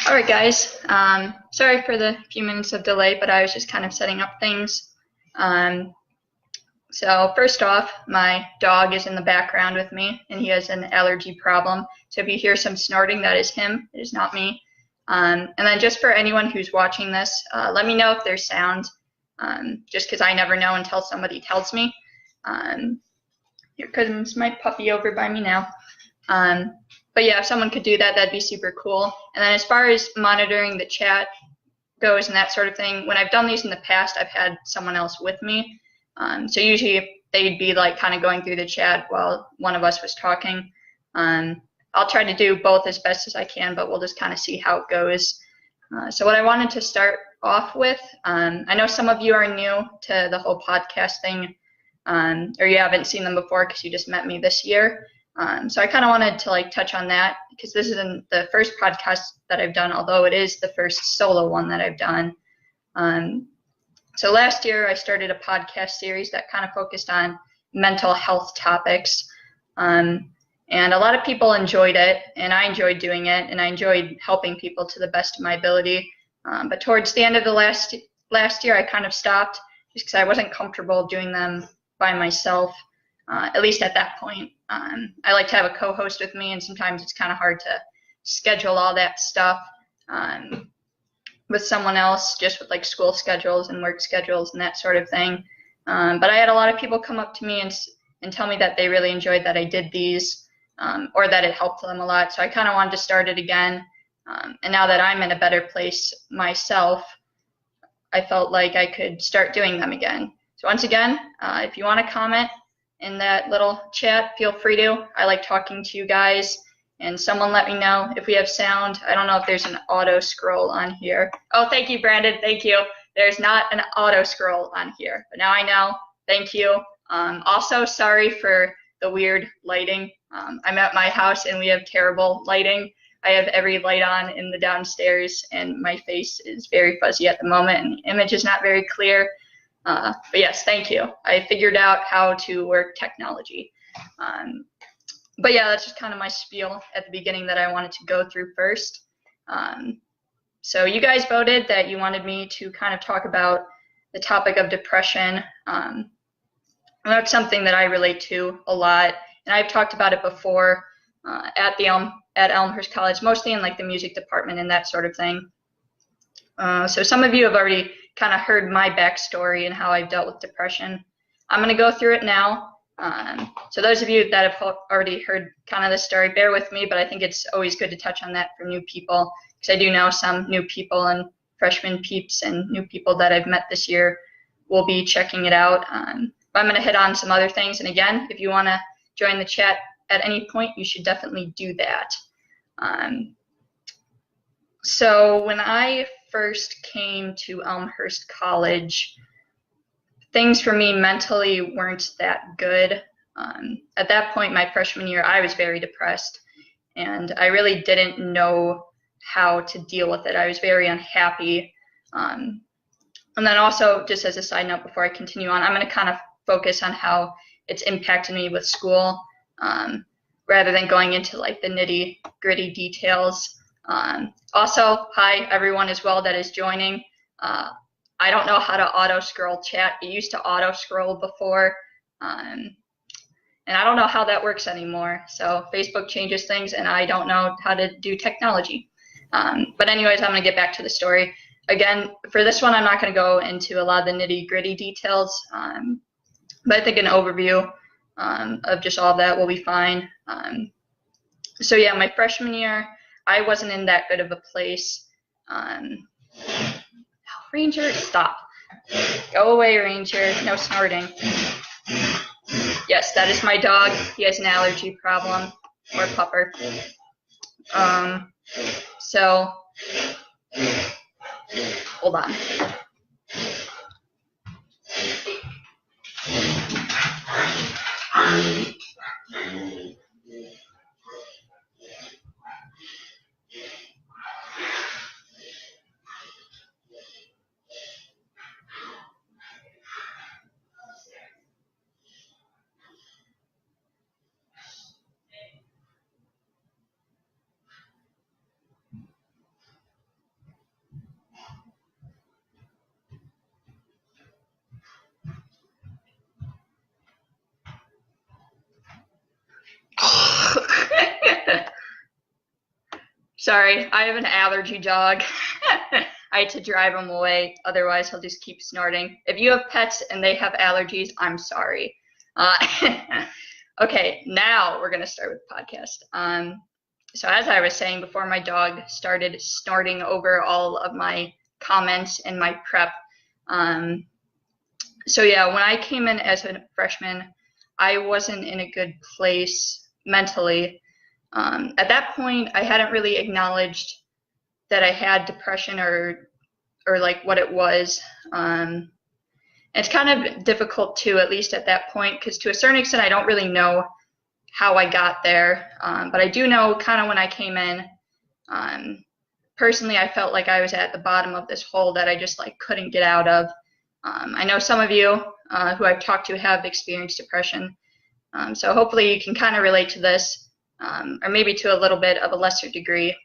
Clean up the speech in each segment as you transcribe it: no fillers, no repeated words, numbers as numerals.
All right, guys. Sorry for the few minutes of delay, but I was just kind of setting up things. So first off, my dog is in the background with me, and he has an allergy problem. So if you hear some snorting, that is him. It is not me. And then just for anyone who's watching this, let me know if there's sound, just because I never know until somebody tells me. Here comes my puppy over by me now. But yeah, if someone could do that, that'd be super cool. And then as far as monitoring the chat goes and that sort of thing, when I've done these in the past, I've had someone else with me. So usually they'd be like kind of going through the chat while one of us was talking. I'll try to do both as best as I can, but we'll just kind of see how it goes. So what I wanted to start off with, I know some of you are new to the whole podcast thing, or you haven't seen them before because you just met me this year. So I kind of wanted to like touch on that because this isn't the first podcast that I've done, although it is the first solo one that I've done. So last year I started a podcast series that kind of focused on mental health topics. And a lot of people enjoyed it, and I enjoyed doing it, and I enjoyed helping people to the best of my ability. But towards the end of the last year, I kind of stopped just because I wasn't comfortable doing them by myself, at least at that point. I like to have a co-host with me, and sometimes it's kind of hard to schedule all that stuff with someone else, just with like school schedules and work schedules and that sort of thing. But I had a lot of people come up to me and tell me that they really enjoyed that I did these, or that it helped them a lot. So I kind of wanted to start it again. And now that I'm in a better place myself, I felt like I could start doing them again. So once again, if you want to comment in that little chat, feel free to. I like talking to you guys, and someone let me know if we have sound. I don't know if there's an auto scroll on here. Oh, thank you, Brandon. Thank you. There's not an auto scroll on here, but now I know. Thank you. Also, sorry for the weird lighting. I'm at my house and we have terrible lighting. I have every light on in the downstairs, and my face is very fuzzy at the moment, and the image is not very clear. But yes, thank you. I figured out how to work technology. But yeah, that's just kind of my spiel at the beginning that I wanted to go through first. So you guys voted that you wanted me to kind of talk about the topic of depression. And that's something that I relate to a lot. And I've talked about it before at Elmhurst College, mostly in like the music department and that sort of thing. So some of you have already kind of heard my backstory and how I've dealt with depression. I'm going to go through it now. So those of you that have already heard kind of the story, bear with me, but I think it's always good to touch on that for new people, because I do know some new people and freshman peeps and new people that I've met this year will be checking it out. But I'm going to hit on some other things. And again, if you want to join the chat at any point, you should definitely do that. So when I first came to Elmhurst College, things for me mentally weren't that good. At that point, my freshman year, I was very depressed, and I really didn't know how to deal with it. I was very unhappy. And then also, just as a side note before I continue on, I'm going to kind of focus on how it's impacted me with school, rather than going into like the nitty-gritty details. Also, hi everyone as well that is joining. I don't know how to auto-scroll chat. It used to auto-scroll before, and I don't know how that works anymore. So Facebook changes things, and I don't know how to do technology. But anyways, I'm going to get back to the story. Again, for this one, I'm not going to go into a lot of the nitty-gritty details, but I think an overview of just all of that will be fine. So yeah, my freshman year, I wasn't in that good of a place. Ranger, stop. Go away, Ranger. No snorting. Yes, that is my dog. He has an allergy problem. Or pupper. So, hold on. Sorry, I have an allergy dog. I had to drive him away, otherwise he'll just keep snorting. If you have pets and they have allergies, I'm sorry. Okay, now we're gonna start with the podcast. So as I was saying before, my dog started snorting over all of my comments and my prep. So yeah, when I came in as a freshman, I wasn't in a good place mentally. At that point, I hadn't really acknowledged that I had depression or like what it was. It's kind of difficult too, at least at that point, because to a certain extent, I don't really know how I got there. But I do know kind of when I came in, personally, I felt like I was at the bottom of this hole that I just like couldn't get out of. I know some of you who I've talked to have experienced depression. So hopefully you can kind of relate to this, or maybe to a little bit of a lesser degree.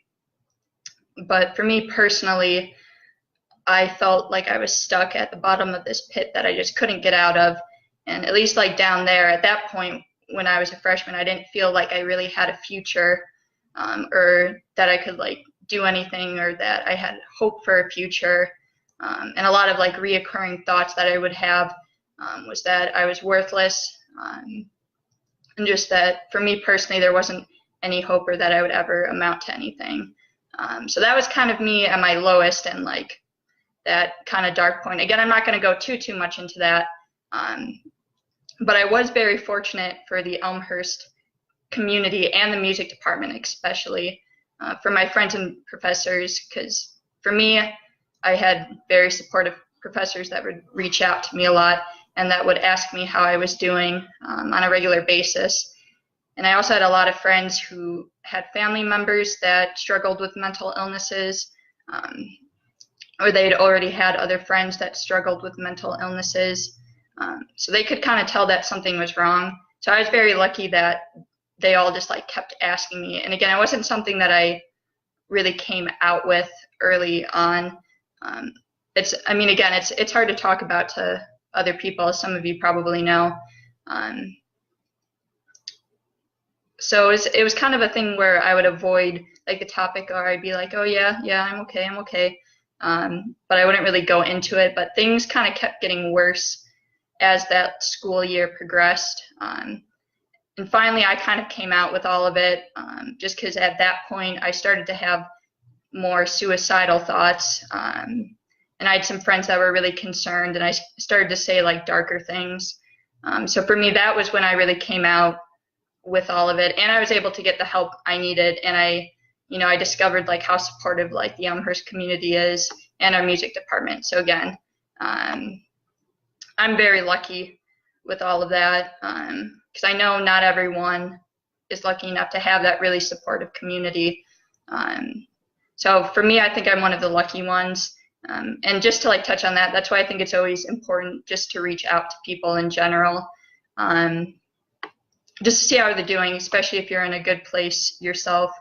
But for me personally, I felt like I was stuck at the bottom of this pit that I just couldn't get out of. And at least like down there at that point when I was a freshman, I didn't feel like I really had a future, or that I could like do anything, or that I had hope for a future. And a lot of like reoccurring thoughts that I would have was that I was worthless, and just that for me personally there wasn't any hope or that I would ever amount to anything. So that was kind of me at my lowest and like that kind of dark point. Again, I'm not going to go too much into that, but I was very fortunate for the Elmhurst community and the music department especially, for my friends and professors, because for me, I had very supportive professors that would reach out to me a lot and that would ask me how I was doing on a regular basis. And I also had a lot of friends who had family members that struggled with mental illnesses, or they'd already had other friends that struggled with mental illnesses. So they could kind of tell that something was wrong. So I was very lucky that they all just like kept asking me. And again, it wasn't something that I really came out with early on. It's hard to talk about to other people, as some of you probably know. So it was kind of a thing where I would avoid like the topic, or I'd be like, oh yeah, I'm okay. But I wouldn't really go into it. But things kind of kept getting worse as that school year progressed. And finally, I kind of came out with all of it, just because at that point I started to have more suicidal thoughts. And I had some friends that were really concerned, and I started to say like darker things. So for me, that was when I really came out with all of it, and I was able to get the help I needed. And I discovered like how supportive like the Elmhurst community is and our music department. So again, I'm very lucky with all of that, because I know not everyone is lucky enough to have that really supportive community. So for me, I think I'm one of the lucky ones. And just to like touch on that, that's why I think it's always important just to reach out to people in general, just to see how they're doing, especially if you're in a good place yourself.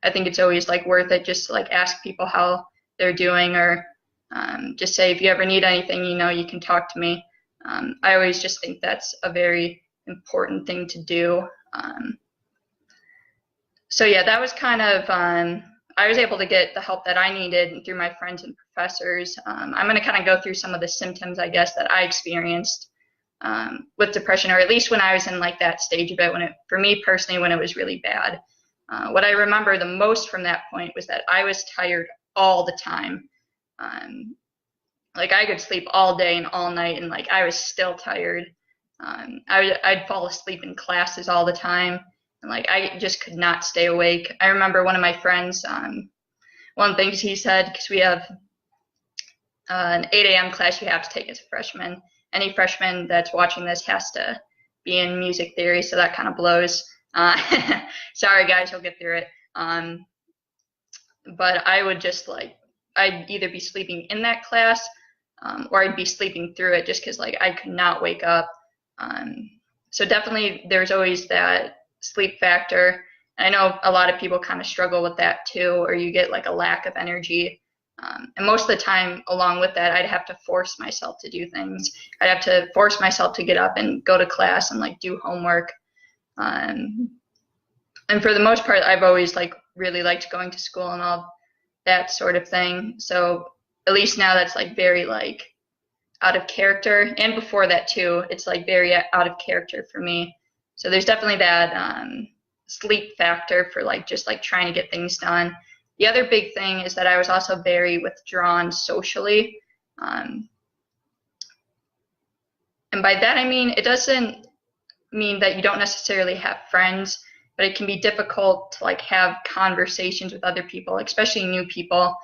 I think it's always like worth it just to like ask people how they're doing, or just say if you ever need anything, you can talk to me. I always just think that's a very important thing to do. So yeah, that was kind of, I was able to get the help that I needed through my friends and professors. I'm going to kind of go through some of the symptoms, I guess, that I experienced with depression, or at least when I was in like that stage of it, for me personally, when it was really bad. What I remember the most from that point was that I was tired all the time. Like I could sleep all day and all night, and like I was still tired. I'd fall asleep in classes all the time, and like I just could not stay awake. I remember one of my friends, one of the things he said, because we have an 8 a.m. class you have to take as a freshman. Any freshman that's watching this has to be in music theory, so that kind of blows. Sorry guys, you'll get through it. But I would just like, I'd either be sleeping in that class, or I'd be sleeping through it, just because like I could not wake up. So definitely there's always that sleep factor. I know a lot of people kind of struggle with that too, or you get like a lack of energy. And most of the time along with that, I'd have to force myself to do things. I'd have to force myself to get up and go to class and like do homework. And for the most part, I've always like really liked going to school and all that sort of thing. So at least now that's like very like out of character, and before that too, it's like very out of character for me. So there's definitely that sleep factor for like just like trying to get things done. The other big thing is that I was also very withdrawn socially. And by that I mean, it doesn't mean that you don't necessarily have friends, but it can be difficult to like have conversations with other people, especially new people.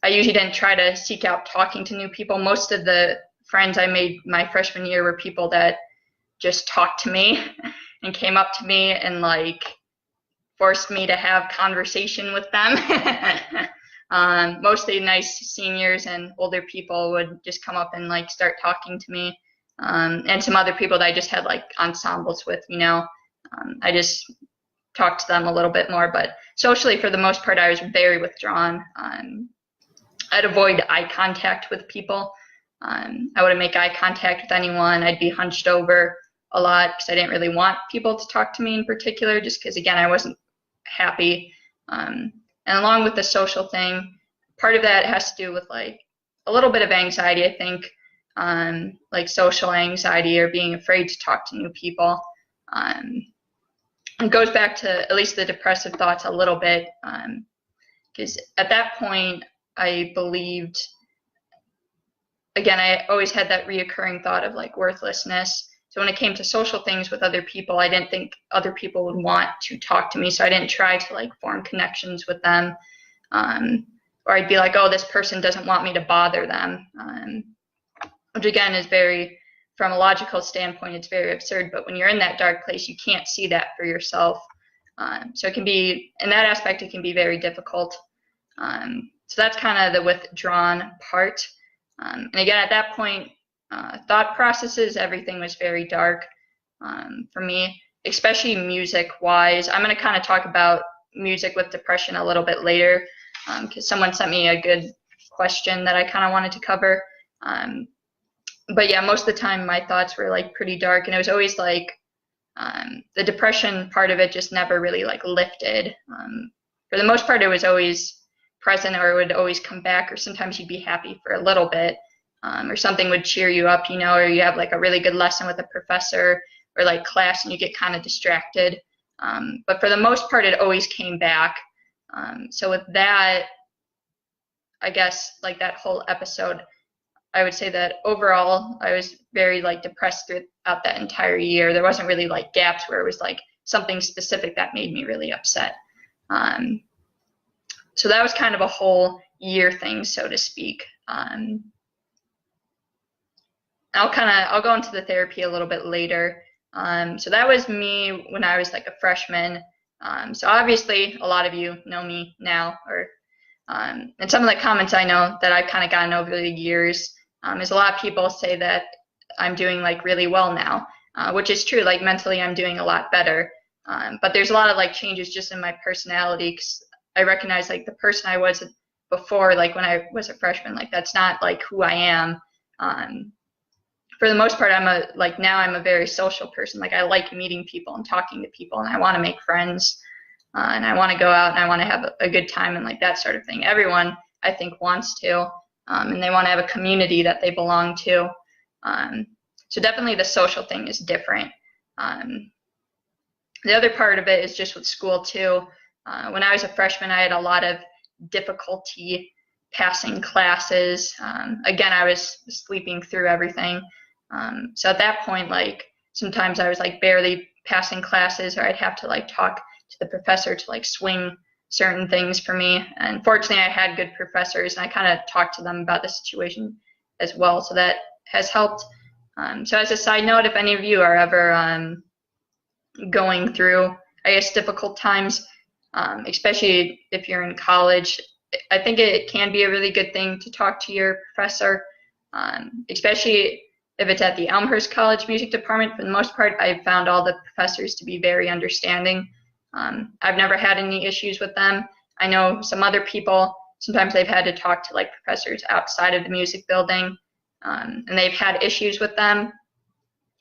I usually didn't try to seek out talking to new people. Most of the friends I made my freshman year were people that just talked to me and came up to me and like forced me to have conversation with them. Mostly nice seniors and older people would just come up and like start talking to me. And some other people that I just had like ensembles with, you know. I just talked to them a little bit more, but socially for the most part I was very withdrawn. I'd avoid eye contact with people. I wouldn't make eye contact with anyone. I'd be hunched over a lot because I didn't really want people to talk to me in particular, just because again I wasn't happy. And along with the social thing, part of that has to do with like a little bit of anxiety, I think, like social anxiety or being afraid to talk to new people. It goes back to at least the depressive thoughts a little bit, because at that point I believed, again, I always had that reoccurring thought of like worthlessness. So when it came to social things with other people, I didn't think other people would want to talk to me. So I didn't try to like form connections with them. Or I'd be like, oh, this person doesn't want me to bother them. Which again is very, from a logical standpoint, it's very absurd. But when you're in that dark place, you can't see that for yourself. So it can be, in that aspect, it can be very difficult. So that's kind of the withdrawn part. And again, at that point, thought processes, everything was very dark for me, especially music-wise. I'm going to kind of talk about music with depression a little bit later, because someone sent me a good question that I kind of wanted to cover. But yeah, most of the time my thoughts were like pretty dark, and it was always like the depression part of it just never really like lifted. For the most part, it was always present, or it would always come back, or sometimes you'd be happy for a little bit, or something would cheer you up, you know, or you have like a really good lesson with a professor or like class and you get kind of distracted. But for the most part, it always came back. So with that, I guess like that whole episode, I would say that overall I was very like depressed throughout that entire year. There wasn't really like gaps where it was like something specific that made me really upset. So that was kind of a whole year thing, so to speak. I'll go into the therapy a little bit later. So that was me when I was like a freshman. So obviously a lot of you know me now, or and some of the comments I know that I've kind of gotten over the years is a lot of people say that I'm doing like really well now, which is true. Like mentally I'm doing a lot better. But there's a lot of like changes just in my personality, 'cause I recognize like the person I was before, like when I was a freshman, like that's not like who I am. For the most part, now I'm a very social person. Like I like meeting people and talking to people, and I want to make friends, and I want to go out and I want to have a good time and like that sort of thing. Everyone I think wants to, and they want to have a community that they belong to. So definitely the social thing is different. The other part of it is just with school too. When I was a freshman, I had a lot of difficulty passing classes. Again, I was sleeping through everything. So at that point, like sometimes I was like barely passing classes, or I'd have to like talk to the professor to like swing certain things for me. And fortunately, I had good professors, and I kind of talked to them about the situation as well. So that has helped. So as a side note, if any of you are ever going through, I guess, difficult times, especially if you're in college, I think it can be a really good thing to talk to your professor, especially if it's at the Elmhurst College Music Department. For the most part, I've found all the professors to be very understanding. I've never had any issues with them. I know some other people, sometimes they've had to talk to like professors outside of the music building, and they've had issues with them.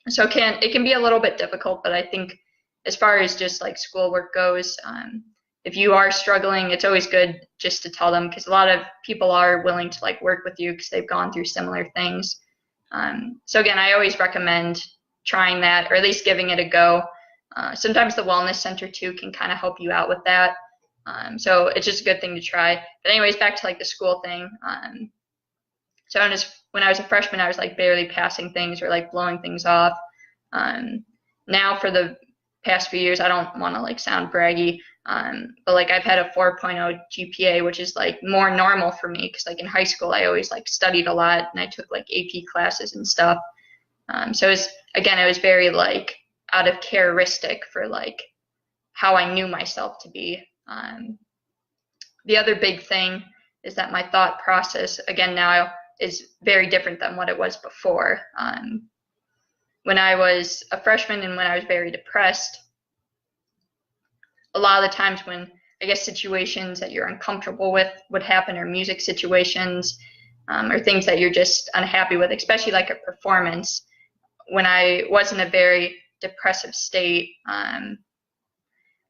So it can be a little bit difficult, but I think as far as just like schoolwork goes, if you are struggling, it's always good just to tell them, because a lot of people are willing to like work with you because they've gone through similar things. So again, I always recommend trying that, or at least giving it a go. Sometimes the wellness center too can kind of help you out with that. So it's just a good thing to try. But anyways, back to like the school thing. So when I was a freshman, I was like barely passing things or like blowing things off. Now for the past few years, I don't want to like sound braggy, but like I've had a 4.0 GPA, which is like more normal for me, because like in high school I always like studied a lot and I took like AP classes and stuff. So it was very like out of characteristic for like how I knew myself to be. The other big thing is that my thought process again now is very different than what it was before. When I was a freshman and when I was very depressed, a lot of the times when I guess situations that you're uncomfortable with would happen, or music situations, or things that you're just unhappy with, especially like a performance. When I was in a very depressive state,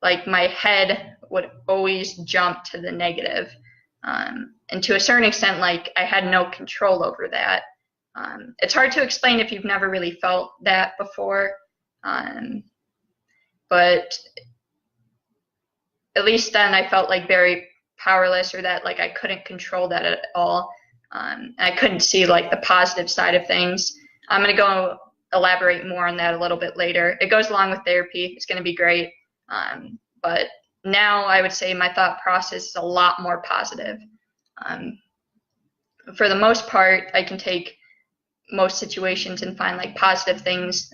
like my head would always jump to the negative. And to a certain extent, like I had no control over that. It's hard to explain if you've never really felt that before, but at least then I felt like very powerless, or that like I couldn't control that at all. I couldn't see like the positive side of things. I'm going to go elaborate more on that a little bit later. It goes along with therapy. It's going to be great. But now I would say my thought process is a lot more positive. For the most part, I can take most situations and find like positive things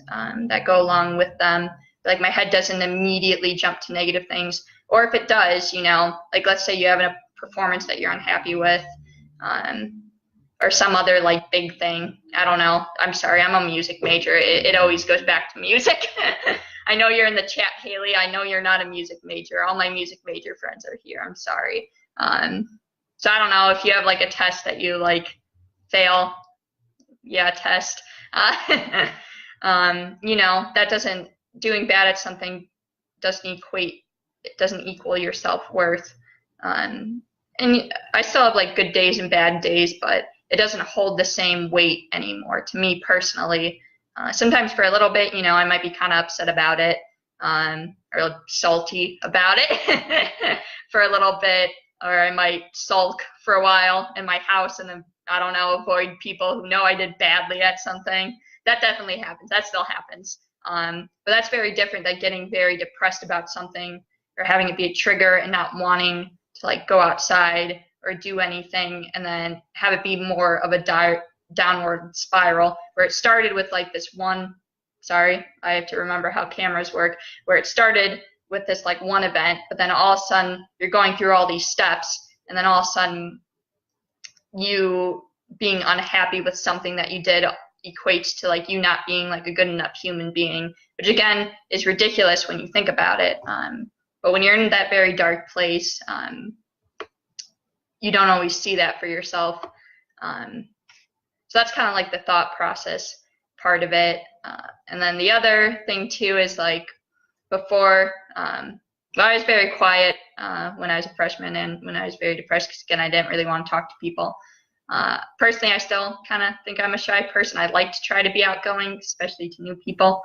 that go along with them. Like my head doesn't immediately jump to negative things, or if it does, like let's say you have a performance that you're unhappy with, or some other like big thing. I don't know. I'm sorry, I'm a music major. It always goes back to music. I know you're in the chat, Haley. I know you're not a music major. All my music major friends are here. I'm sorry. So I don't know if you have like a test that you like fail. Yeah, test. That doing bad at something doesn't equal your self-worth. And I still have like good days and bad days, but it doesn't hold the same weight anymore to me personally. Sometimes for a little bit, I might be kind of upset about it, or salty about it for a little bit, or I might sulk for a while in my house and then, I don't know, avoid people who know I did badly at something. That definitely happens. That still happens. But that's very different than getting very depressed about something, or having it be a trigger and not wanting to like go outside or do anything, and then have it be more of a downward spiral, where it started with like this one, sorry, I have to remember how cameras work, where it started with this like one event, but then all of a sudden you're going through all these steps, and then all of a sudden you being unhappy with something that you did equates to like you not being like a good enough human being, which again is ridiculous when you think about it. But when you're in that very dark place, you don't always see that for yourself. So that's kind of like the thought process part of it. And then the other thing too is like before, I was very quiet when I was a freshman and when I was very depressed, because again, I didn't really want to talk to people. Personally, I still kind of think I'm a shy person. I'd like to try to be outgoing, especially to new people.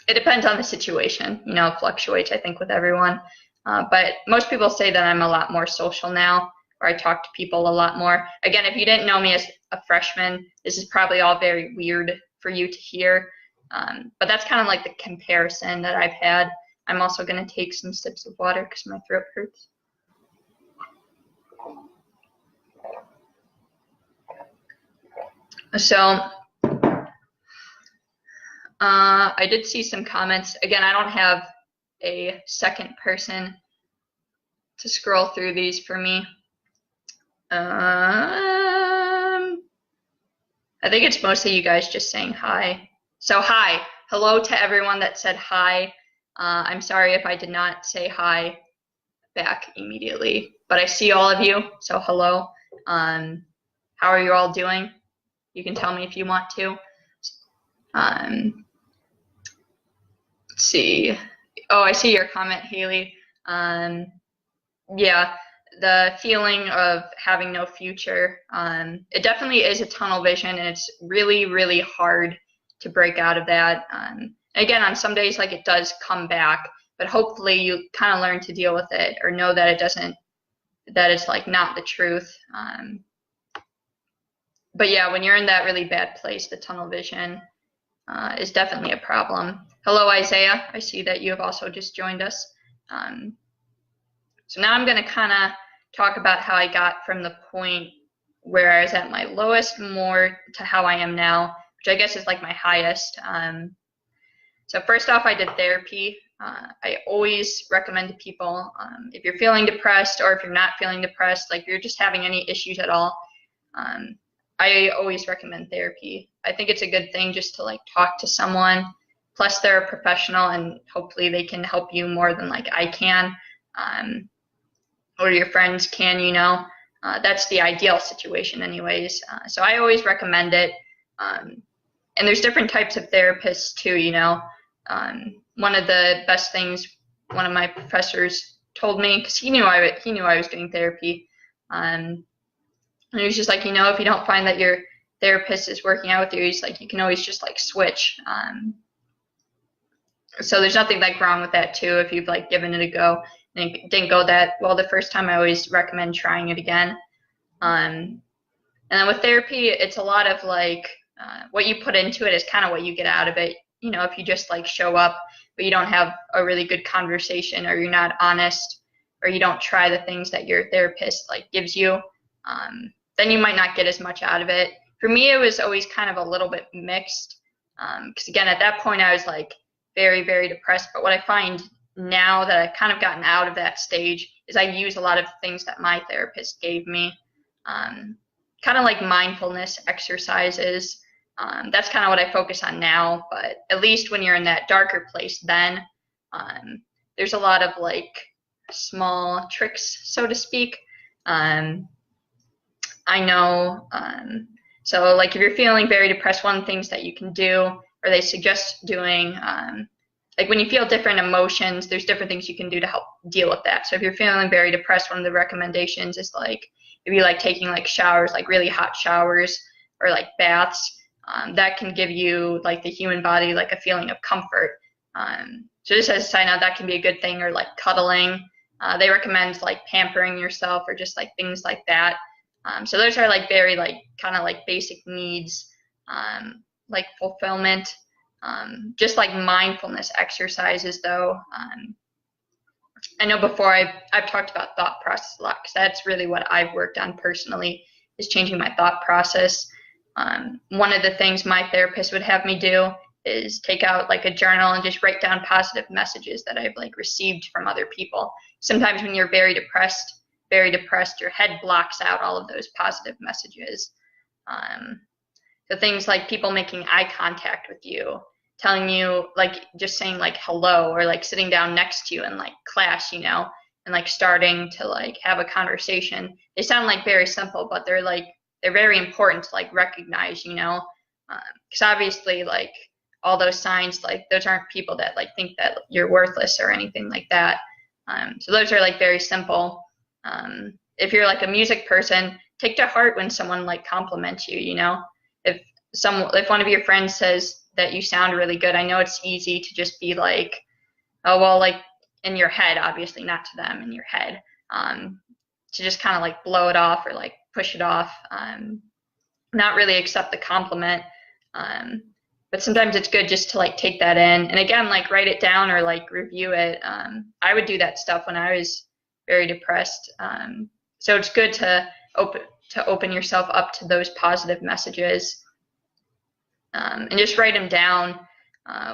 It depends on the situation, it fluctuates, I think, with everyone. But most people say that I'm a lot more social now, or I talk to people a lot more. Again, if you didn't know me as a freshman, this is probably all very weird for you to hear. But that's kind of like the comparison that I've had. I'm also going to take some sips of water because my throat hurts. So I did see some comments. Again, I don't have a second person to scroll through these for me. I think it's mostly you guys just saying hi. So hi, hello to everyone that said hi. I'm sorry if I did not say hi back immediately, but I see all of you, so hello. How are you all doing? You can tell me if you want to. see. Oh, I see your comment, Haley. Yeah, the feeling of having no future. It definitely is a tunnel vision, and it's really, really hard to break out of that. Again, on some days, like, it does come back, but hopefully you kind of learn to deal with it, or know that it doesn't, that it's like not the truth. But yeah, when you're in that really bad place, the tunnel vision is definitely a problem. Hello, Isaiah. I see that you have also just joined us. So now I'm going to kind of talk about how I got from the point where I was at my lowest more to how I am now, which I guess is like my highest. So first off, I did therapy. I always recommend to people, if you're feeling depressed, or if you're not feeling depressed, like if you're just having any issues at all, I always recommend therapy. I think it's a good thing just to like talk to someone. Plus, they're a professional, and hopefully they can help you more than like I can, or your friends can. You know, that's the ideal situation, anyways. So I always recommend it. And there's different types of therapists too. You know, one of the best things one of my professors told me, because he knew I was doing therapy. And he was just like, you know, if you don't find that your therapist is working out with you, he's like, you can always just like switch. So there's nothing like wrong with that too. If you've like given it a go and it didn't go that well the first time, I always recommend trying it again. And then with therapy, it's a lot of like what you put into it is kind of what you get out of it. You know, if you just like show up, but you don't have a really good conversation, or you're not honest, or you don't try the things that your therapist like gives you, then you might not get as much out of it. For me, it was always kind of a little bit mixed, because again, at that point I was like very, very depressed. But what I find now that I've kind of gotten out of that stage is I use a lot of things that my therapist gave me, kind of like mindfulness exercises. That's kind of what I focus on now. But at least when you're in that darker place, then there's a lot of like small tricks, so to speak. I know, so like if you're feeling very depressed, one of the things that you can do, or they suggest doing, like when you feel different emotions, there's different things you can do to help deal with that. So if you're feeling very depressed, one of the recommendations is like, if you like taking like showers, like really hot showers, or like baths, that can give you like the human body like a feeling of comfort. So just as a side note, that can be a good thing, or like cuddling. They recommend like pampering yourself, or just like things like that. So those are like very like kind of like basic needs, like fulfillment. Just like mindfulness exercises though. I know before I've talked about thought process a lot, because that's really what I've worked on personally, is changing my thought process. One of the things my therapist would have me do is take out like a journal and just write down positive messages that I've like received from other people. Sometimes when you're very depressed, your head blocks out all of those positive messages. So things like people making eye contact with you, telling you, like just saying like hello, or like sitting down next to you in like class, you know, and like starting to like have a conversation. They sound like very simple, but they're very important to like recognize, you know, because obviously like all those signs, like those aren't people that like think that you're worthless or anything like that. So those are like very simple. If you're like a music person, take to heart when someone like compliments you, you know. If one of your friends says that you sound really good, I know it's easy to just be like, oh, well, like in your head, obviously not to them, in your head, to just kind of like blow it off, or like push it off, not really accept the compliment. But sometimes it's good just to like take that in, and again, like write it down, or like review it. I would do that stuff when I was very depressed. So it's good to open yourself up to those positive messages, and just write them down.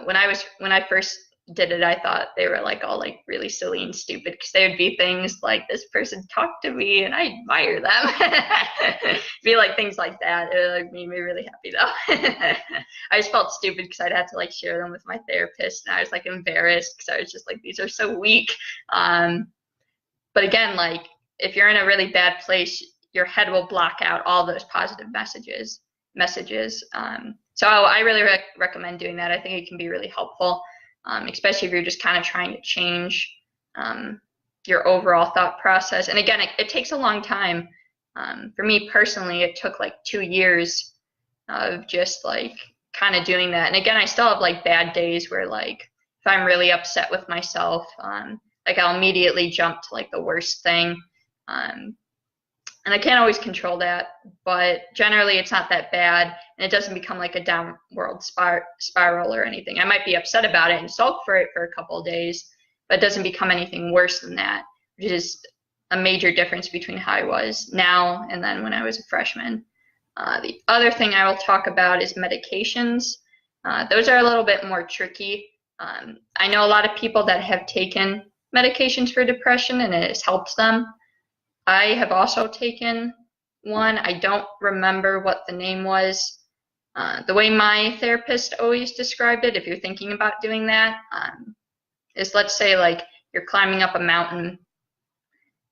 When I first did it, I thought they were like all like really silly and stupid, because they would be things like, this person talked to me and I admire them. Be like things like that. It like made me really happy though. I just felt stupid because I'd have to like share them with my therapist, and I was like embarrassed because I was just like, these are so weak. But again, like if you're in a really bad place, your head will block out all those positive messages. So I really recommend doing that. I think it can be really helpful. especially if you're just kind of trying to change your overall thought process. And again, it takes a long time. For me personally, it took like 2 years of just like kind of doing that. And again, I still have like bad days where like if I'm really upset with myself, like I'll immediately jump to like the worst thing. And I can't always control that, but generally it's not that bad, and it doesn't become like a downward spiral or anything. I might be upset about it and sulk for it for a couple of days, but it doesn't become anything worse than that, which is a major difference between how I was now and then when I was a freshman. The other thing I will talk about is medications. Those are a little bit more tricky. I know a lot of people that have taken medications for depression and it has helped them. I have also taken one. I don't remember what the name was. The way my therapist always described it, if you're thinking about doing that, is let's say like you're climbing up a mountain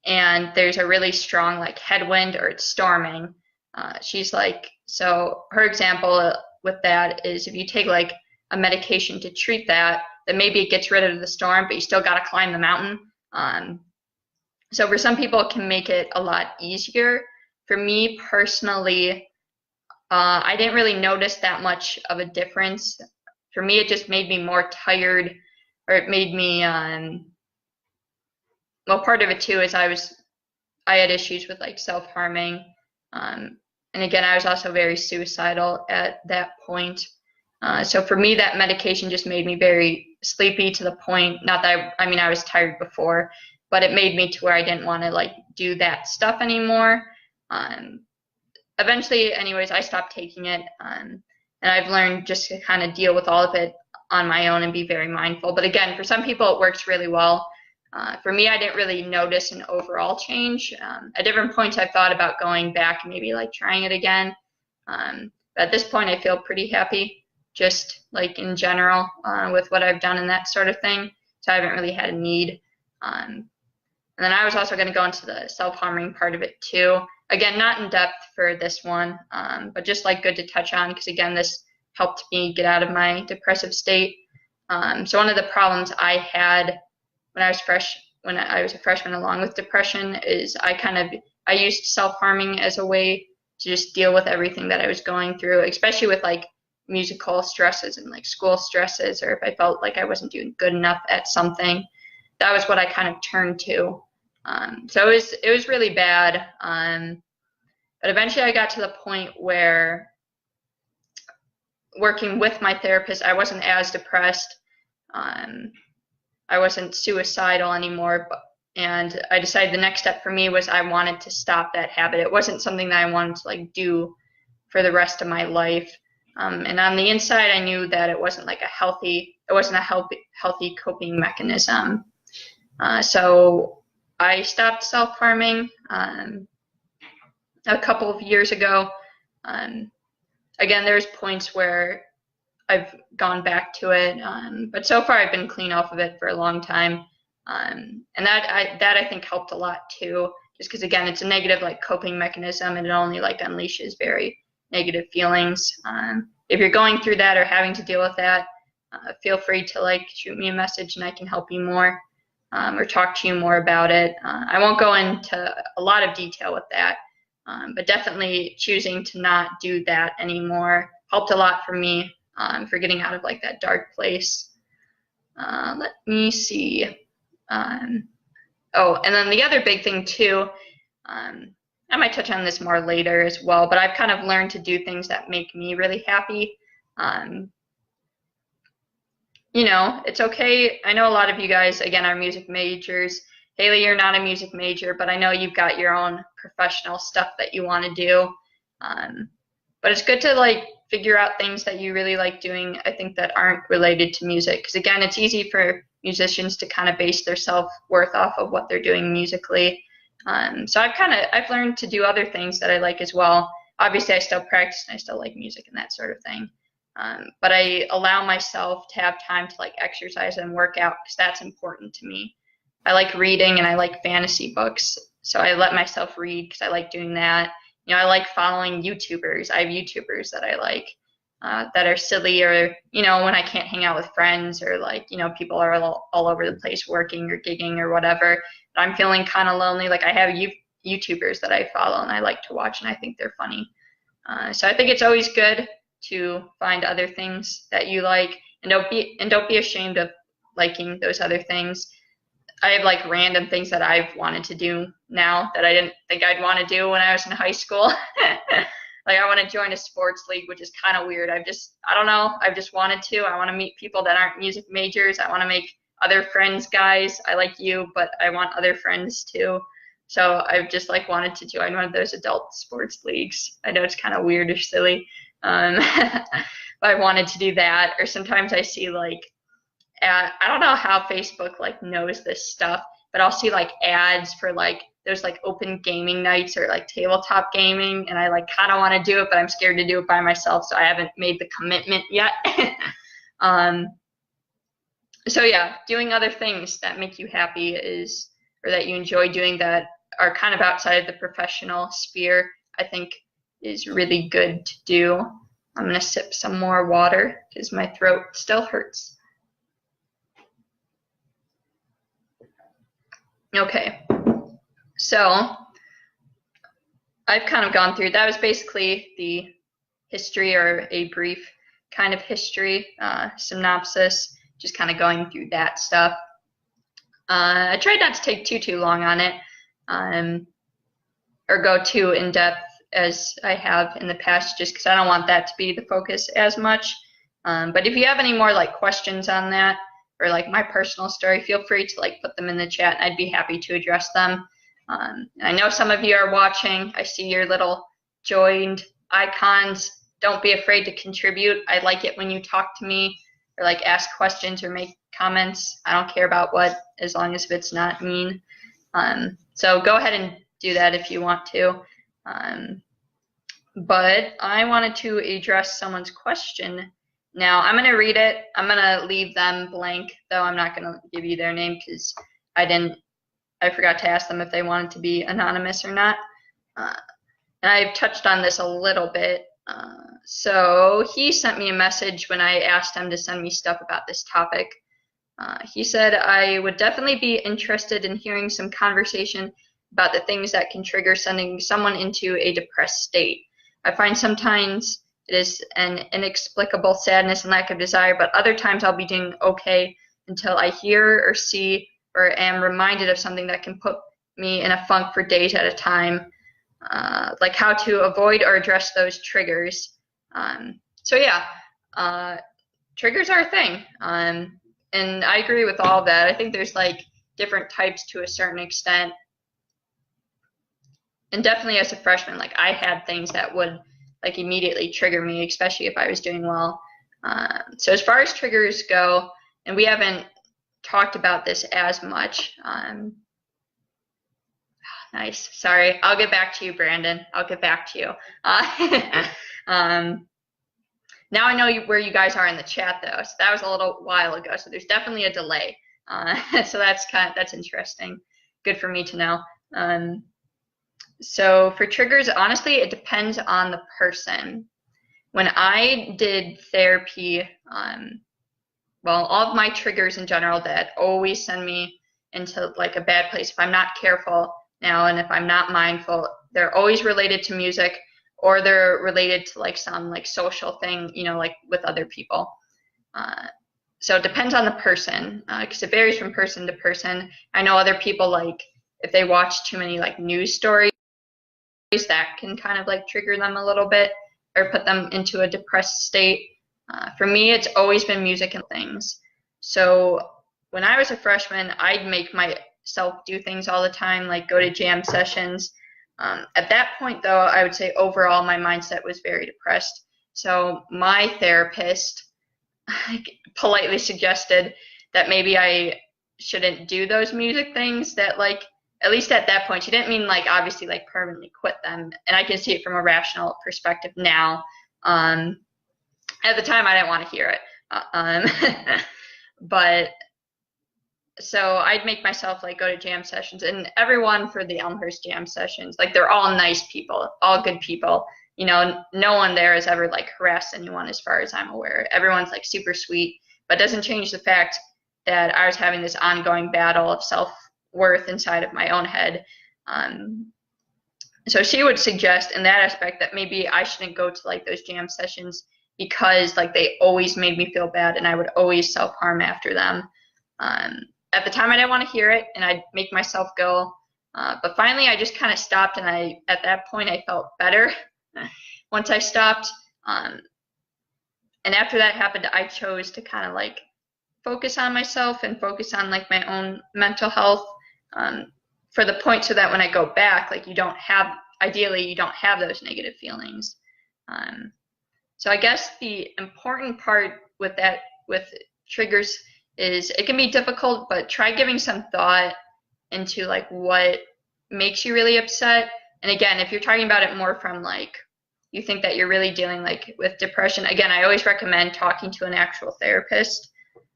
and there's a really strong like headwind or it's storming. She's like, so her example with that is if you take like a medication to treat that, then maybe it gets rid of the storm, but you still got to climb the mountain. So for some people, it can make it a lot easier. For me personally, I didn't really notice that much of a difference. For me, it just made me more tired, or it made me, well, part of it too is I had issues with like self-harming. And again, I was also very suicidal at that point. So for me, that medication just made me very sleepy to the point, not that I was tired before, but it made me to where I didn't want to like do that stuff anymore. Eventually, anyways, I stopped taking it, and I've learned just to kind of deal with all of it on my own and be very mindful. But again, for some people, it works really well. For me, I didn't really notice an overall change. At different points, I've thought about going back and maybe like trying it again. But at this point, I feel pretty happy, just like in general, with what I've done and that sort of thing. So I haven't really had a need. And then I was also going to go into the self-harming part of it too. Again, not in depth for this one, but just like good to touch on because again, this helped me get out of my depressive state. So one of the problems I had when I was a freshman along with depression is I used self-harming as a way to just deal with everything that I was going through, especially with like musical stresses and like school stresses, or if I felt like I wasn't doing good enough at something. That was what I kind of turned to. So it was really bad. But eventually I got to the point where working with my therapist, I wasn't as depressed. I wasn't suicidal anymore. And I decided the next step for me was I wanted to stop that habit. It wasn't something that I wanted to like do for the rest of my life. And on the inside, I knew that it wasn't a healthy coping mechanism. So I stopped self-harming a couple of years ago. Again, there's points where I've gone back to it, but so far I've been clean off of it for a long time. And that I think helped a lot too, just because again, it's a negative like coping mechanism and it only like unleashes very negative feelings. If you're going through that or having to deal with that, feel free to like shoot me a message and I can help you more. Or talk to you more about it. I won't go into a lot of detail with that, but definitely choosing to not do that anymore helped a lot for me for getting out of like that dark place. Let me see. And then the other big thing too, I might touch on this more later as well, but I've kind of learned to do things that make me really happy. It's okay. I know a lot of you guys, again, are music majors. Haley, you're not a music major, but I know you've got your own professional stuff that you want to do. But it's good to like figure out things that you really like doing, I think, that aren't related to music. Because again, it's easy for musicians to kind of base their self-worth off of what they're doing musically. So I've learned to do other things that I like as well. Obviously, I still practice and I still like music and that sort of thing. But I allow myself to have time to like exercise and work out because that's important to me. I like reading and I like fantasy books, so I let myself read because I like doing that. I like following YouTubers. I have YouTubers that I like. that are silly, or when I can't hang out with friends, or like people are all over the place working or gigging or whatever. But I'm feeling kind of lonely. Like I have YouTubers that I follow and I like to watch, and I think they're funny. So I think it's always good to find other things that you like, and don't be ashamed of liking those other things. I have like random things that I've wanted to do now that I didn't think I'd want to do when I was in high school. Like I want to join a sports league, which is kind of weird. I don't know. I've just wanted to. I want to meet people that aren't music majors. I want to make other friends, guys. I like you, but I want other friends too. So I've just like wanted to join one of those adult sports leagues. I know it's kind of weird or silly, but I wanted to do that. Or sometimes I see like, I don't know how Facebook like knows this stuff, but I'll see like ads for like those like open gaming nights or like tabletop gaming, and I like kind of want to do it, but I'm scared to do it by myself, so I haven't made the commitment yet. So yeah, doing other things that make you happy or that you enjoy doing that are kind of outside of the professional sphere, I think is really good to do. I'm gonna sip some more water because my throat still hurts. Okay, so I've kind of gone through, that was basically the history, or a brief kind of history synopsis, just kind of going through that stuff. I tried not to take too long on it, or go too in depth as I have in the past, just because I don't want that to be the focus as much. But if you have any more like questions on that, or like my personal story, feel free to like put them in the chat. I'd be happy to address them. I know some of you are watching. I see your little joined icons. Don't be afraid to contribute. I like it when you talk to me or like ask questions or make comments. I don't care about what, as long as it's not mean. So go ahead and do that if you want to. But I wanted to address someone's question. Now, I'm going to read it. I'm going to leave them blank, though I'm not going to give you their name because I forgot to ask them if they wanted to be anonymous or not. And I've touched on this a little bit. So he sent me a message when I asked him to send me stuff about this topic. He said, I would definitely be interested in hearing some conversation about the things that can trigger sending someone into a depressed state. I find sometimes it is an inexplicable sadness and lack of desire, but other times I'll be doing okay until I hear or see or am reminded of something that can put me in a funk for days at a time, like how to avoid or address those triggers. So yeah, triggers are a thing, and I agree with all of that. I think there's like different types to a certain extent, and definitely as a freshman, like I had things that would like immediately trigger me, especially if I was doing well. So as far as triggers go, and we haven't talked about this as much. Nice. Sorry. I'll get back to you, Brandon. I'll get back to you. Now I know where you guys are in the chat, though. So that was a little while ago. So there's definitely a delay. So that's interesting. Good for me to know. So for triggers, honestly, it depends on the person. When I did therapy, well, all of my triggers in general that always send me into like a bad place if I'm not careful now, and if I'm not mindful, they're always related to music, or they're related to like some like social thing, like with other people. So it depends on the person, because it varies from person to person. I know other people, like if they watch too many like news stories, that can kind of like trigger them a little bit or put them into a depressed state. For me, it's always been music and things. So when I was a freshman, I'd make myself do things all the time, like go to jam sessions. At that point, though, I would say overall my mindset was very depressed. So my therapist politely suggested that maybe I shouldn't do those music things, that like, at least at that point, she didn't mean like obviously like permanently quit them. And I can see it from a rational perspective now. At the time, I didn't want to hear it. But so I'd make myself like go to jam sessions, and everyone for the Elmhurst jam sessions, like they're all nice people, all good people. you know, no one there has ever like harassed anyone as far as I'm aware. Everyone's like super sweet, but it doesn't change the fact that I was having this ongoing battle of self-worth inside of my own head. So she would suggest in that aspect that maybe I shouldn't go to like those jam sessions because like they always made me feel bad and I would always self-harm after them. At the time I didn't want to hear it and I'd make myself go. But finally I just kind of stopped, and at that point I felt better once I stopped. And after that happened, I chose to kind of like focus on myself and focus on like my own mental health, for the point so that when I go back, like ideally you don't have those negative feelings. So I guess the important part with triggers is it can be difficult, but try giving some thought into like what makes you really upset. And again, if you're talking about it more from like you think that you're really dealing like with depression, again, I always recommend talking to an actual therapist,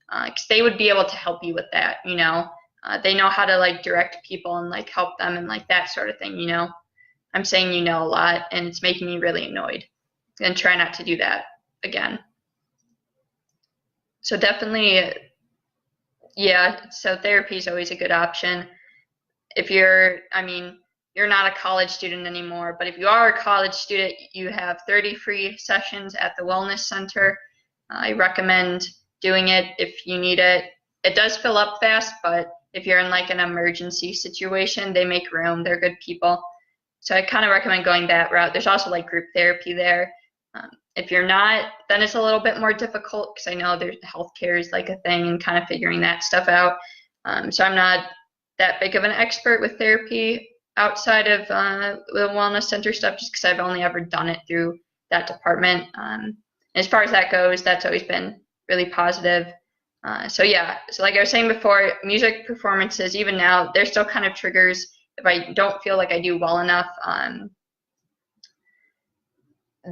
because they would be able to help you with that, you know. They know how to like direct people and like help them and like that sort of thing, you know. I'm saying you know a lot and it's making me really annoyed, and try not to do that again. So definitely, yeah, so therapy is always a good option. If you're not a college student anymore, but if you are a college student, you have 30 free sessions at the Wellness Center. I recommend doing it if you need it. It does fill up fast, but if you're in like an emergency situation, they make room. They're good people. So I kind of recommend going that route. There's also like group therapy there. If you're not, then it's a little bit more difficult, because I know there's healthcare is like a thing and kind of figuring that stuff out. So I'm not that big of an expert with therapy outside of the Wellness Center stuff, just because I've only ever done it through that department. As far as that goes, that's always been really positive. So yeah, so like I was saying before, music performances, even now, they're still kind of triggers. If I don't feel like I do well enough,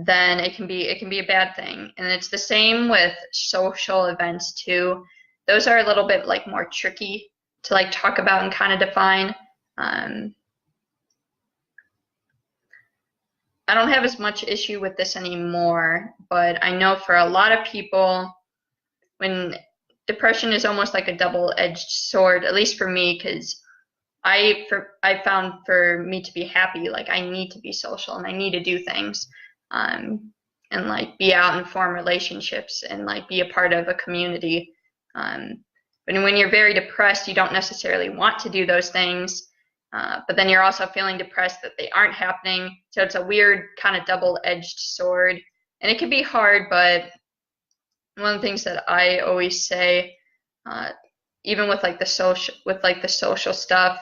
then it can be a bad thing. And it's the same with social events too. Those are a little bit like more tricky to like talk about and kind of define. I don't have as much issue with this anymore, but I know for a lot of people, when depression is almost like a double-edged sword, at least for me, because I found for me to be happy, like I need to be social and I need to do things, and like be out and form relationships and like be a part of a community. But when you're very depressed, you don't necessarily want to do those things, but then you're also feeling depressed that they aren't happening. So it's a weird kind of double-edged sword, and it can be hard. But one of the things that I always say, even with like the social stuff,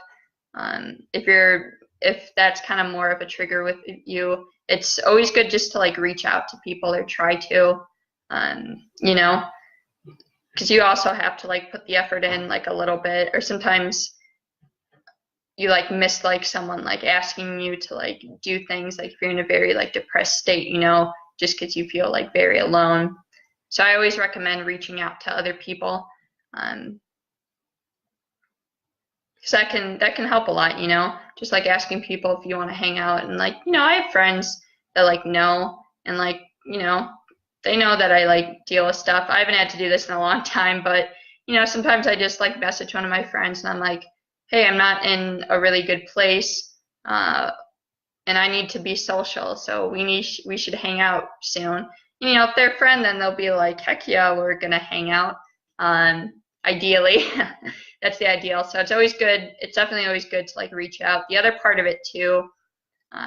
if that's kind of more of a trigger with you, it's always good just to like reach out to people or try to, you know, because you also have to like put the effort in like a little bit, or sometimes you like miss like someone like asking you to like do things, like if you're in a very like depressed state, you know, just because you feel like very alone. So I always recommend reaching out to other people, because that can help a lot, you know, just like asking people if you want to hang out. And like, you know, I have friends that like know, and like, you know, they know that I like deal with stuff. I haven't had to do this in a long time, but you know, sometimes I just like message one of my friends and I'm like, hey, I'm not in a really good place, and I need to be social, so we should hang out soon. You know, if they're a friend, then they'll be like, heck yeah, we're gonna hang out. Ideally, that's the ideal. So it's always good. It's definitely always good to like reach out. The other part of it too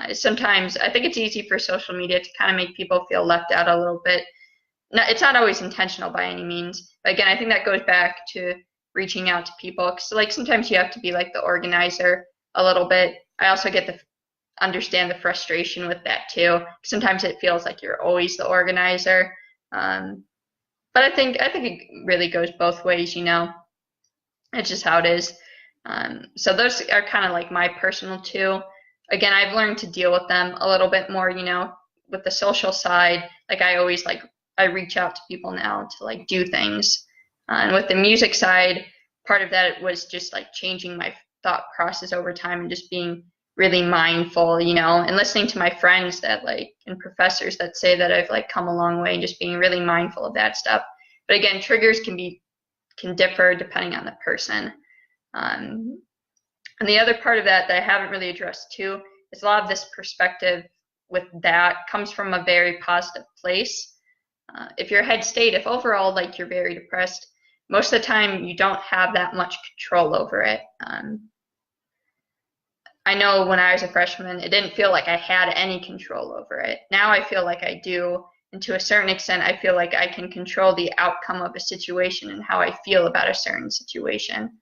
is sometimes I think it's easy for social media to kind of make people feel left out a little bit. No, it's not always intentional by any means. But again, I think that goes back to reaching out to people, because like sometimes you have to be like the organizer a little bit. I also understand the frustration with that too. Sometimes it feels like you're always the organizer, but I think it really goes both ways, you know. It's just how it is. So those are kind of like my personal two. Again, I've learned to deal with them a little bit more, you know, with the social side. Like I reach out to people now to like do things. And with the music side, part of that was just like changing my thought process over time and just being really mindful, and listening to my friends that and professors that say that I've come a long way, and just being really mindful of that stuff. But again, triggers can differ depending on the person. And the other part of that I haven't really addressed too is a lot of this perspective with that comes from a very positive place. If your head state, if overall you're very depressed, most of the time you don't have that much control over it. I know when I was a freshman, it didn't feel like I had any control over it. Now I feel like I do, and to a certain extent, I feel like I can control the outcome of a situation and how I feel about a certain situation.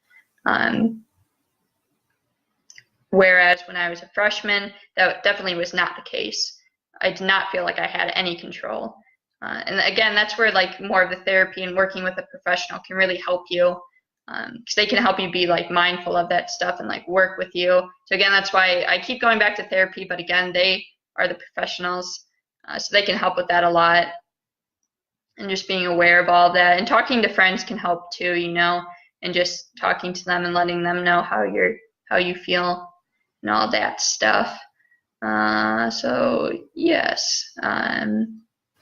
Whereas when I was a freshman, that definitely was not the case. I did not feel like I had any control. And again, that's where more of the therapy and working with a professional can really help you, because they can help you be mindful of that stuff and work with you. So again, that's why I keep going back to therapy, but again, they are the professionals, so they can help with that a lot. And just being aware of all of that, and talking to friends can help too, and just talking to them and letting them know how you feel and all that stuff. So yes,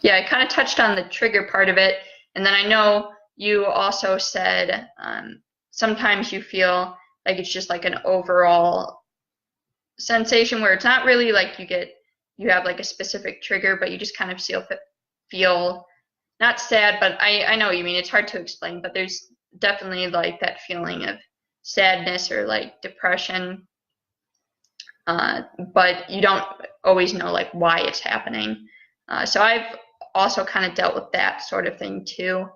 yeah, I kind of touched on the trigger part of it, and then I know you also said sometimes you feel like it's just an overall sensation where it's not really you have a specific trigger, but you just kind of feel not sad, but I know what you mean. It's hard to explain, but there's definitely that feeling of sadness or depression, but you don't always know why it's happening. So I've also kind of dealt with that sort of thing too.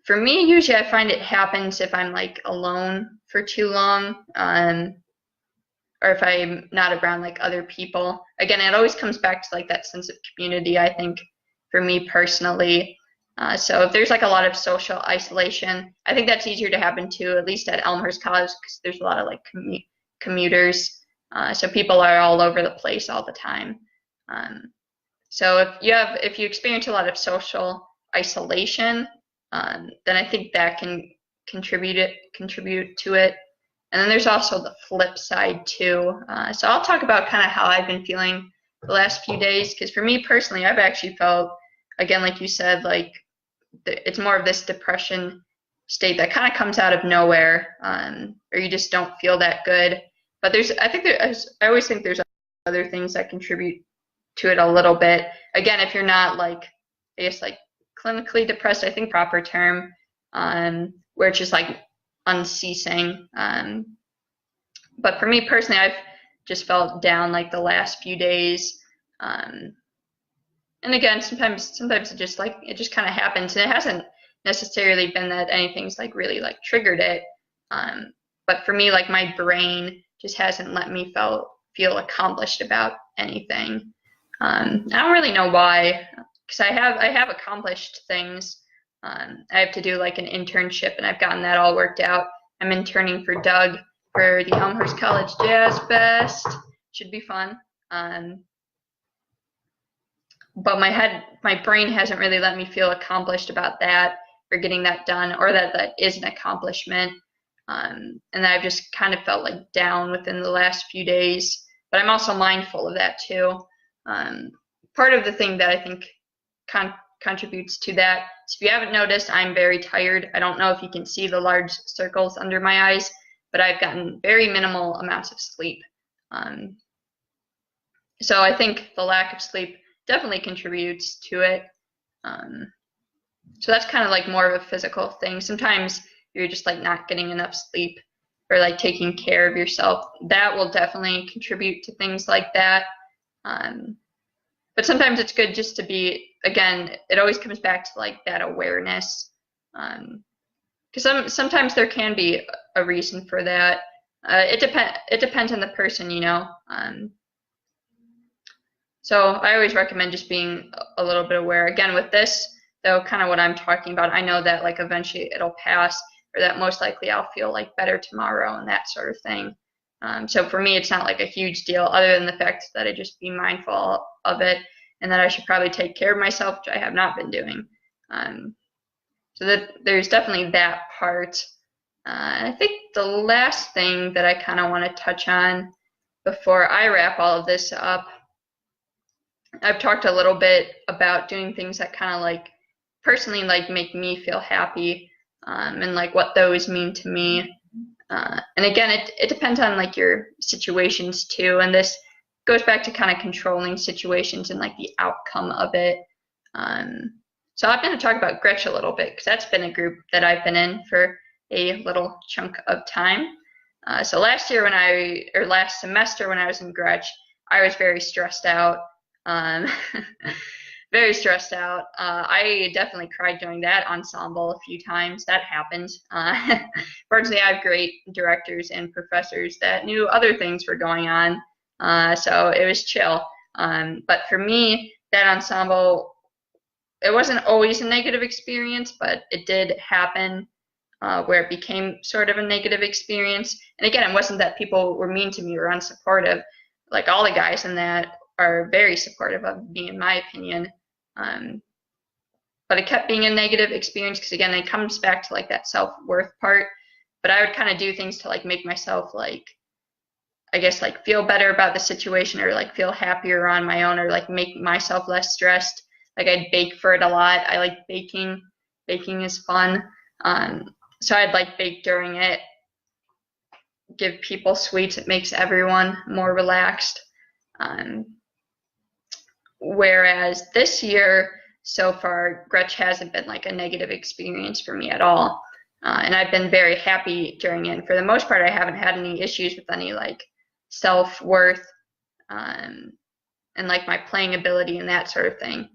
For me, usually I find it happens if I'm alone for too long, or if I'm not around other people. Again, it always comes back to that sense of community, I think, for me personally. So if there's a lot of social isolation, I think that's easier to happen too, at least at Elmhurst College, because there's a lot of commuters. So people are all over the place all the time. So if you experience a lot of social isolation, then I think that can contribute to it. And then there's also the flip side too. So I'll talk about kind of how I've been feeling the last few days, because for me personally, I've actually felt, again, like you said, it's more of this depression state that kind of comes out of nowhere, or you just don't feel that good. But I always think there's other things that contribute to it a little bit. Again, if you're not I guess clinically depressed, I think proper term, where it's just unceasing. But for me personally, I've just felt down the last few days. And again, sometimes it just kind of happens, and it hasn't necessarily been that anything's really triggered it. But for me, my brain just hasn't let me feel accomplished about anything. I don't really know why, because I have accomplished things. I have to do an internship, and I've gotten that all worked out. I'm interning for Doug for the Elmhurst College Jazz Fest. Should be fun. But my brain hasn't really let me feel accomplished about that, or getting that done, or that is an accomplishment. And I've just kind of felt down within the last few days. But I'm also mindful of that too. Part of the thing that I think contributes to that is, if you haven't noticed, I'm very tired. I don't know if you can see the large circles under my eyes, but I've gotten very minimal amounts of sleep. So I think the lack of sleep definitely contributes to it. So that's kind of more of a physical thing. Sometimes you're just not getting enough sleep, or taking care of yourself. That will definitely contribute to things like that. But sometimes it's good just to be, again, it always comes back to that awareness. Because sometimes there can be a reason for that. It depends on the person, So I always recommend just being a little bit aware. Again, with this, though, kind of what I'm talking about, I know that eventually it'll pass, or that most likely I'll feel better tomorrow and that sort of thing. So for me, it's not a huge deal, other than the fact that I just be mindful of it, and that I should probably take care of myself, which I have not been doing. So that there's definitely that part. I think the last thing that I kind of want to touch on before I wrap all of this up, I've talked a little bit about doing things that kind of like personally like make me feel happy, and like what those mean to me. And again, it depends on like your situations too, and this goes back to kind of controlling situations and like the outcome of it. So I'm going to talk about Gretch a little bit because that's been a group that I've been in for a little chunk of time. So last semester when I was in Gretch, I was very stressed out. Very stressed out. I definitely cried during that ensemble a few times. That happened. Fortunately, I have great directors and professors that knew other things were going on, so it was chill. But for me, that ensemble, it wasn't always a negative experience, but it did happen where it became sort of a negative experience. And again, it wasn't that people were mean to me or unsupportive. Like all the guys in that are very supportive of me, in my opinion. But it kept being a negative experience because again, it comes back to like that self-worth part. But I would kind of do things to like make myself like, I guess like feel better about the situation or like feel happier on my own or like make myself less stressed. Like I'd bake for it a lot. I like baking. Baking is fun. So I'd like bake during it, give people sweets. It makes everyone more relaxed. Whereas this year, so far, Gretch hasn't been like a negative experience for me at all. And I've been very happy during it. And for the most part, I haven't had any issues with any like self-worth and like my playing ability and that sort of thing.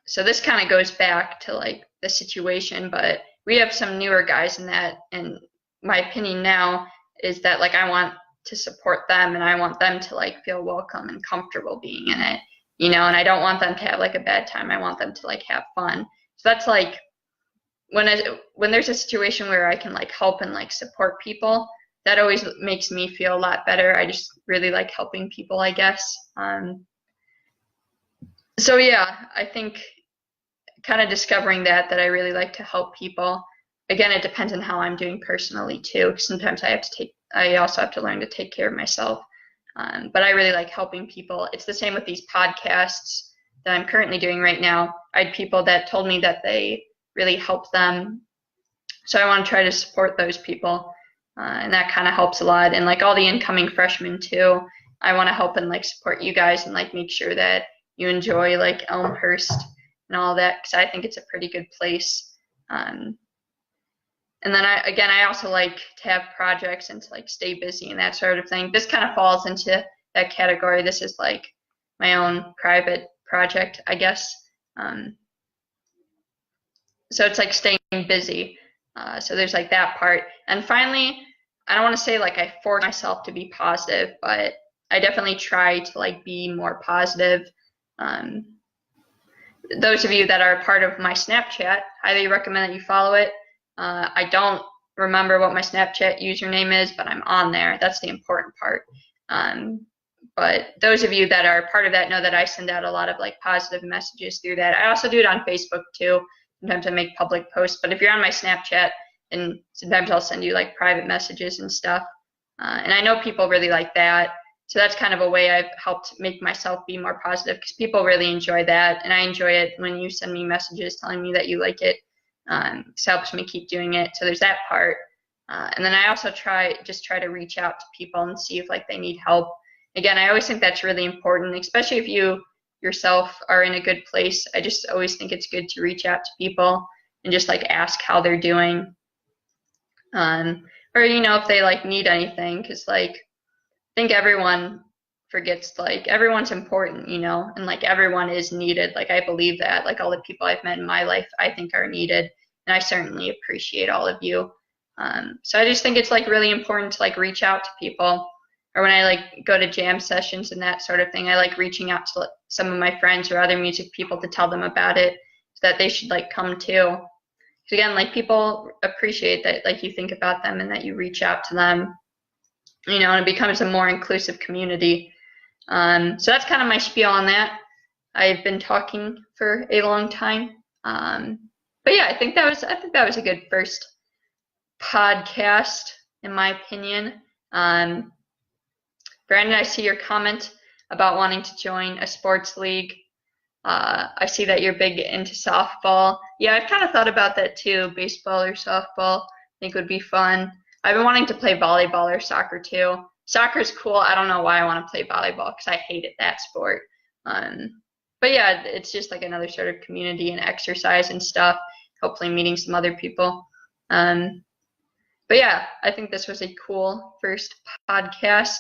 So this kind of goes back to like the situation, but we have some newer guys in that. And my opinion now is that like I want to support them and I want them to like feel welcome and comfortable being in it. And I don't want them to have like a bad time. I want them to like have fun. So that's like when there's a situation where I can like help and like support people, that always makes me feel a lot better. I just really like helping people, I guess. So yeah, I think kind of discovering that I really like to help people. Again, it depends on how I'm doing personally too. Sometimes I also have to learn to take care of myself. But I really like helping people. It's the same with these podcasts that I'm currently doing right now. I had people that told me that they really help them. So I want to try to support those people. And that kind of helps a lot. And like all the incoming freshmen too, I want to help and like support you guys and like make sure that you enjoy like Elmhurst and all that because I think it's a pretty good place. And then I also like to have projects and to like stay busy and that sort of thing. This kind of falls into that category. This is like my own private project, I guess. So it's like staying busy. So there's like that part. And finally, I don't want to say like I force myself to be positive, but I definitely try to like be more positive. Those of you that are part of my Snapchat, highly recommend that you follow it. I don't remember what my Snapchat username is, but I'm on there. That's the important part. But those of you that are part of that know that I send out a lot of like positive messages through that. I also do it on Facebook too. Sometimes I make public posts, but if you're on my Snapchat, then sometimes I'll send you like private messages and stuff. And I know people really like that. So that's kind of a way I've helped make myself be more positive because people really enjoy that. And I enjoy it when you send me messages telling me that you like it. It helps me keep doing it. So there's that part. And then I also try to reach out to people and see if like they need help. Again, I always think that's really important, especially if you yourself are in a good place. I just always think it's good to reach out to people and just like ask how they're doing. Or if they like need anything, because like I think everyone forgets like everyone's important, and like everyone is needed. Like I believe that like all the people I've met in my life I think are needed, and I certainly appreciate all of you. So I just think it's like really important to like reach out to people. Or when I like go to jam sessions and that sort of thing, I like reaching out to some of my friends or other music people to tell them about it so that they should like come too. Because again, like people appreciate that like you think about them and that you reach out to them, and it becomes a more inclusive community. So that's kind of my spiel on that. I've been talking for a long time. But yeah, I think that was a good first podcast in my opinion. Brandon, I see your comment about wanting to join a sports league. I see that you're big into softball. Yeah, I've kind of thought about that too. Baseball or softball, I think would be fun. I've been wanting to play volleyball or soccer too. Soccer's cool. I don't know why I want to play volleyball because I hated that sport. But yeah, it's just like another sort of community and exercise and stuff. Hopefully meeting some other people. But yeah, I think this was a cool first podcast.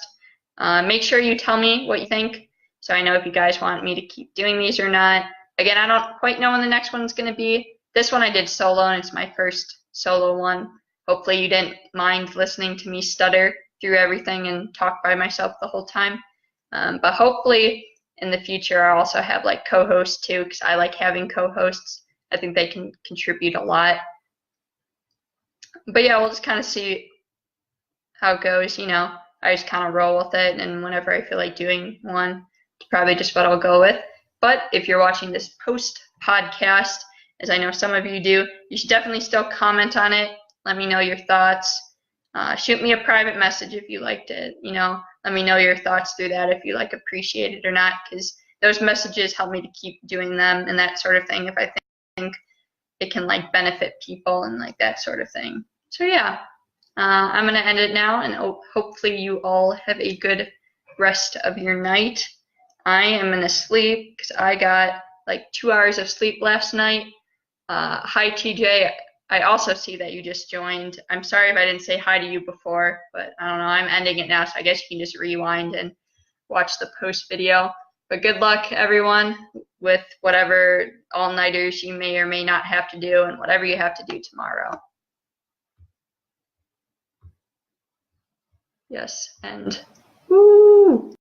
Make sure you tell me what you think so I know if you guys want me to keep doing these or not. Again, I don't quite know when the next one's going to be. This one I did solo, and it's my first solo one. Hopefully you didn't mind listening to me stutter through everything and talk by myself the whole time. But hopefully in the future I'll also have like co-hosts too, because I like having co-hosts. I think they can contribute a lot. But yeah, we'll just kind of see how it goes. I just kind of roll with it, and whenever I feel like doing one, it's probably just what I'll go with. But if you're watching this post podcast, as I know some of you do, you should definitely still comment on it. Let me know your thoughts. Shoot me a private message if you liked it. Let me know your thoughts through that if you appreciate it or not, because those messages help me to keep doing them and that sort of thing if I think it can benefit people and that sort of thing. So yeah, I'm gonna end it now, and hopefully you all have a good rest of your night. I am gonna sleep because I got 2 hours of sleep last night. Hi TJ, I also see that you just joined. I'm sorry if I didn't say hi to you before, but I don't know, I'm ending it now, so I guess you can just rewind and watch the post video. But good luck everyone with whatever all-nighters you may or may not have to do, and whatever you have to do tomorrow. Yes, and woo!